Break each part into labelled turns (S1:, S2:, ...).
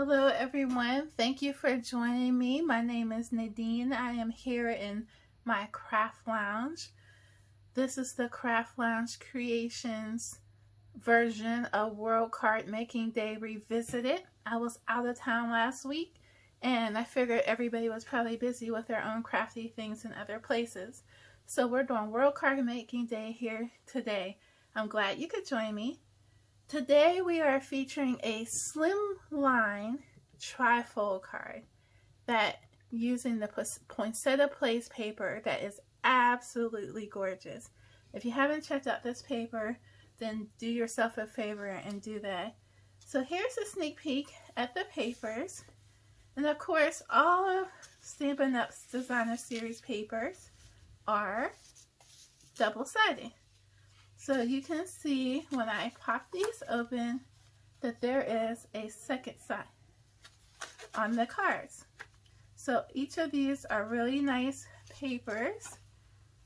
S1: Hello everyone, thank you for joining me. My name is Nadine. I am here in my craft lounge. This is the Craft Lounge Creations version of World Card Making Day Revisited. I was out of town last week and I figured everybody was probably busy with their own crafty things in other places. So we're doing World Card Making Day here today. I'm glad you could join me. Today we are featuring a slimline trifold card that using the Poinsetta Place paper that is absolutely gorgeous. If you haven't checked out this paper, then do yourself a favor and do that. So here's a sneak peek at the papers. And of course, all of Stampin' Up's Designer Series papers are double-sided. So you can see when I pop these open that there is a second side on the cards. So each of these are really nice papers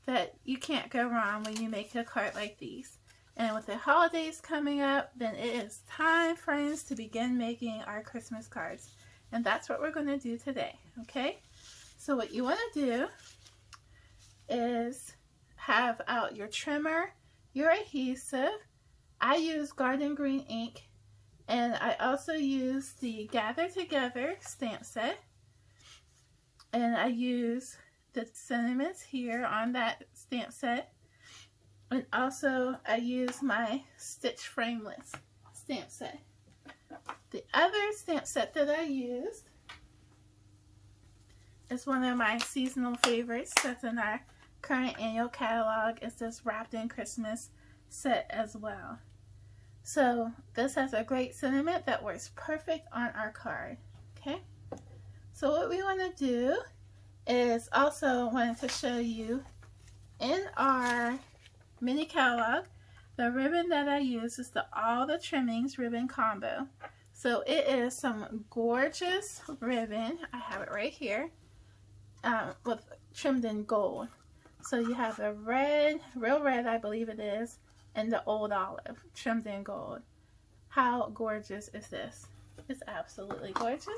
S1: that you can't go wrong when you make a card like these. And with the holidays coming up, then it is time, friends, to begin making our Christmas cards. And that's what we're going to do today, okay? So what you want to do is have out your trimmer, your adhesive. I use garden green ink, and I also use the Gather Together stamp set, and I use the sentiments here on that stamp set, and also I use my Stitch Frameless stamp set. The other stamp set that I used is one of my seasonal favorites that's in our current annual catalog. Is this Wrapped in Christmas set as well. So this has a great sentiment that works perfect on our card. Okay, so what we want to do is also wanted to show you in our mini catalog, the ribbon that I use is the All the Trimmings ribbon combo. So it is some gorgeous ribbon. I have it right here with trimmed in gold. So you have the red, real red I believe it is, and the old olive trimmed in gold. How gorgeous is this? It's absolutely gorgeous.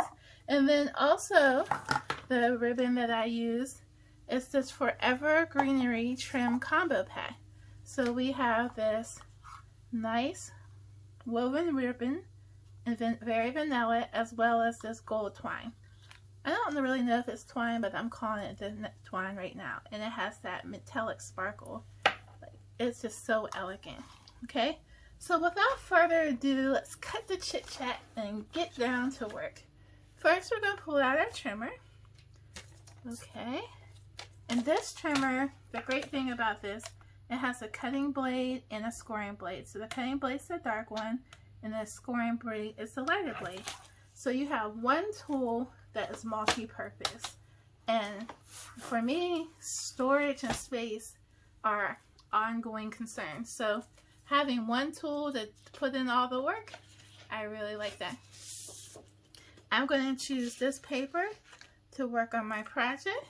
S1: And then also the ribbon that I use is this Forever Greenery trim combo pack. So we have this nice woven ribbon and very vanilla, as well as this gold twine. I don't really know if it's twine, but I'm calling it the twine right now. And it has that metallic sparkle. It's just so elegant. Okay, so without further ado, let's cut the chit chat and get down to work. First, we're going to pull out our trimmer. Okay, and this trimmer, the great thing about this, it has a cutting blade and a scoring blade. So the cutting blade is the dark one, and the scoring blade is the lighter blade. So you have one tool that is multi-purpose. And for me, storage and space are ongoing concerns. So having one tool to put in all the work, I really like that. I'm going to choose this paper to work on my project.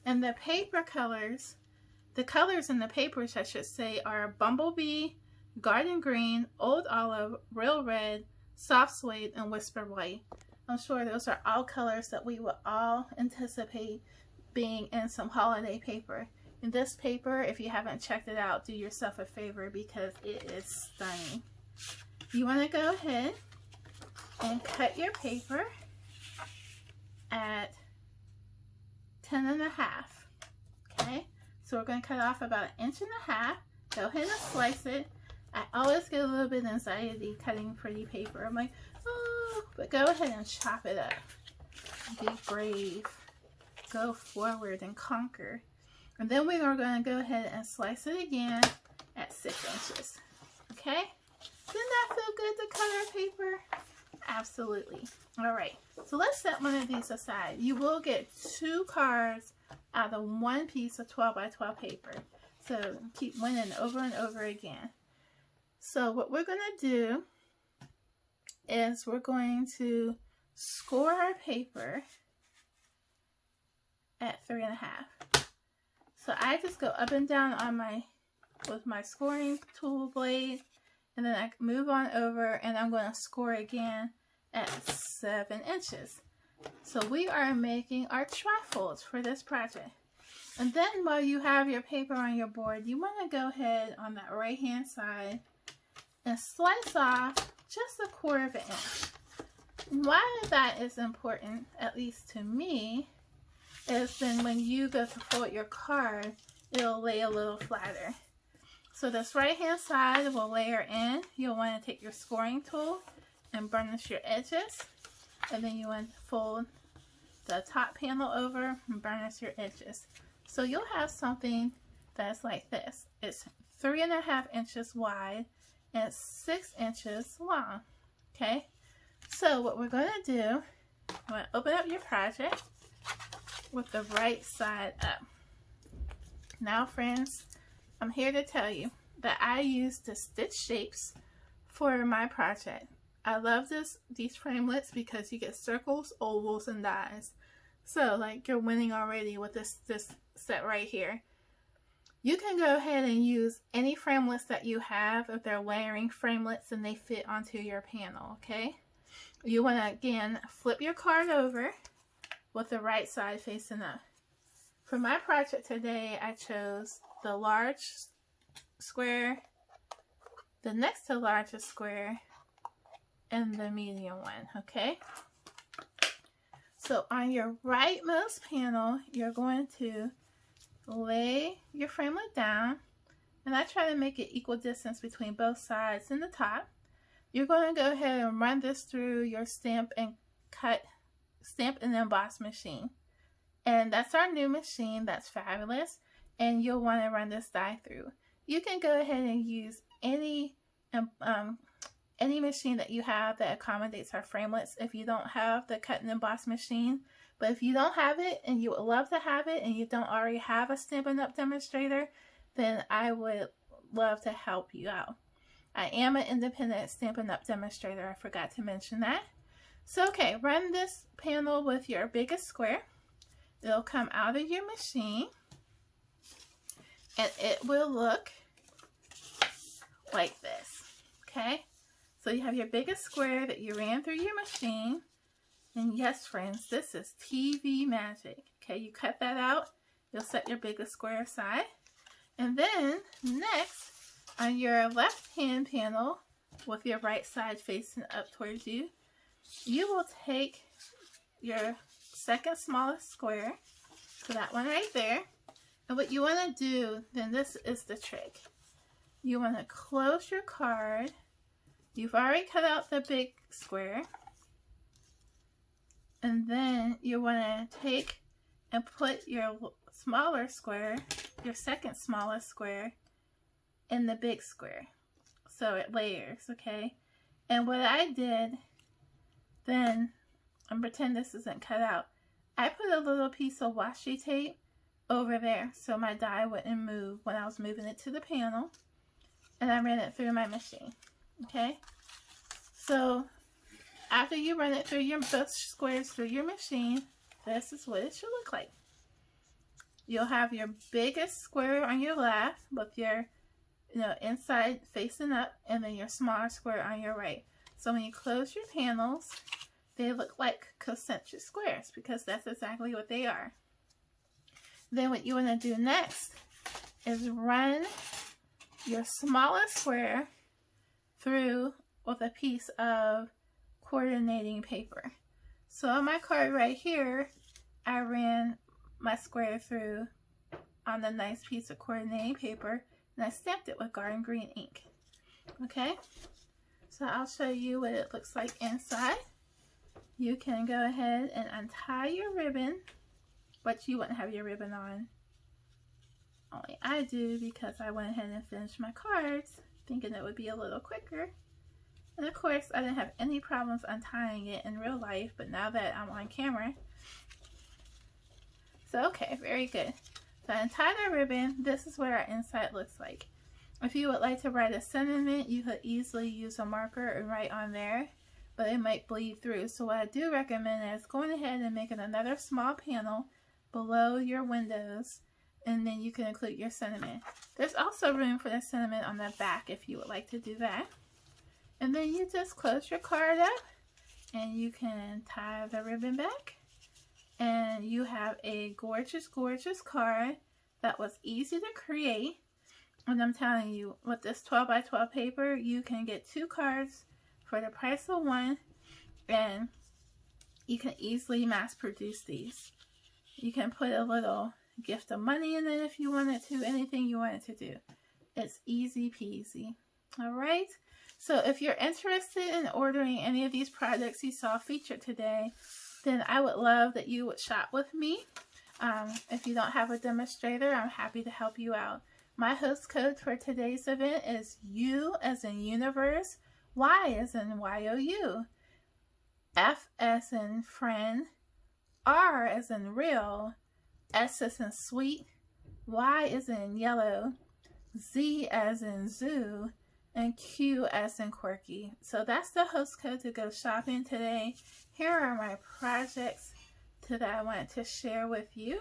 S1: And the paper colors, the colors in the papers I should say, are Bumblebee, Garden Green, Old Olive, Real Red, Soft Suede, and Whisper White. I'm sure those are all colors that we will all anticipate being in some holiday paper. And this paper, if you haven't checked it out, do yourself a favor because it is stunning. You want to go ahead and cut your paper at 10.5. Okay, so we're going to cut off about 1.5 inches. Go ahead and slice it. I always get a little bit of anxiety cutting pretty paper. I'm like, oh, but go ahead and chop it up. Be brave. Go forward and conquer. And then we are going to go ahead and slice it again at 6 inches. Okay? Didn't that feel good to cut our paper? Absolutely. All right. So let's set one of these aside. You will get 2 cards out of one piece of 12 by 12 paper. So keep winning over and over again. So what we're going to do is we're going to score our paper at 3.5. So I just go up and down on with my scoring tool blade, and then I move on over and I'm going to score again at 7 inches. So we are making our trifolds for this project. And then while you have your paper on your board, you want to go ahead on that right hand side and slice off just 1/4 inch. Why that is important, at least to me, is then when you go to fold your card, it'll lay a little flatter. So this right hand side will layer in. You'll want to take your scoring tool and burnish your edges. And then you want to fold the top panel over and burnish your edges. So you'll have something that's like this. It's 3.5 inches wide and 6 inches long. Okay? So what we're going to do, I'm going to open up your project with the right side up. Now friends, I'm here to tell you that I use the stitch shapes for my project. I love these framelits because you get circles, ovals, and dies. So like you're winning already with this set right here. You can go ahead and use any framelits that you have if they're layering framelits and they fit onto your panel, okay? You want to again flip your card over with the right side facing up. For my project today, I chose the large square, the next to largest square, and the medium one, okay? So on your rightmost panel, you're going to lay your framelit down, and I try to make it equal distance between both sides and the top. You're going to go ahead and run this through your stamp and emboss machine. And that's our new machine. That's fabulous. And you'll want to run this die through. You can go ahead and use any machine that you have that accommodates our framelits if you don't have the cut and emboss machine. But if you don't have it and you would love to have it and you don't already have a Stampin' Up! Demonstrator, then I would love to help you out. I am an independent Stampin' Up! Demonstrator. I forgot to mention that. So okay, run this panel with your biggest square. It'll come out of your machine and it will look like this, okay? So you have your biggest square that you ran through your machine. And yes, friends, this is TV magic. Okay, you cut that out. You'll set your biggest square aside. And then next, on your left hand panel, with your right side facing up towards you, you will take your second smallest square, so that one right there. And what you want to do, then this is the trick. You want to close your card. You've already cut out the big square. And then you want to take and put your smaller square, your second smallest square, in the big square. So it layers, okay? And what I did then, and pretend this isn't cut out, I put a little piece of washi tape over there so my die wouldn't move when I was moving it to the panel. And I ran it through my machine, okay? So after you run it through both squares through your machine, this is what it should look like. You'll have your biggest square on your left with your inside facing up, and then your smaller square on your right. So when you close your panels, they look like concentric squares because that's exactly what they are. Then what you want to do next is run your smallest square through with a piece of coordinating paper. So on my card right here, I ran my square through on the nice piece of coordinating paper, and I stamped it with garden green ink. Okay, so I'll show you what it looks like inside. You can go ahead and untie your ribbon, but you wouldn't have your ribbon on. Only I do because I went ahead and finished my cards, thinking it would be a little quicker. And of course, I didn't have any problems untying it in real life, but now that I'm on camera. So okay, very good. So I untied our ribbon. This is what our inside looks like. If you would like to write a sentiment, you could easily use a marker and write on there, but it might bleed through. So what I do recommend is going ahead and making another small panel below your windows, and then you can include your sentiment. There's also room for the sentiment on the back if you would like to do that. And then you just close your card up and you can tie the ribbon back, and you have a gorgeous, gorgeous card that was easy to create. And I'm telling you, with this 12 by 12 paper, you can get 2 cards for the price of 1, and you can easily mass produce these. You can put a little gift of money in it if you wanted to, anything you wanted to do. It's easy peasy. Alright, so if you're interested in ordering any of these products you saw featured today, then I would love that you would shop with me. If you don't have a demonstrator, I'm happy to help you out. My host code for today's event is U as in universe, Y as in YOU, F as in friend, R as in real, S as in sweet, Y as in yellow, Z as in zoo, and Q as in quirky. So that's the host code to go shopping today. Here are my projects that I want to share with you.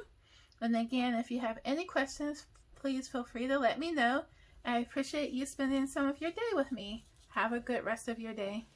S1: And again, if you have any questions, please feel free to let me know. I appreciate you spending some of your day with me. Have a good rest of your day.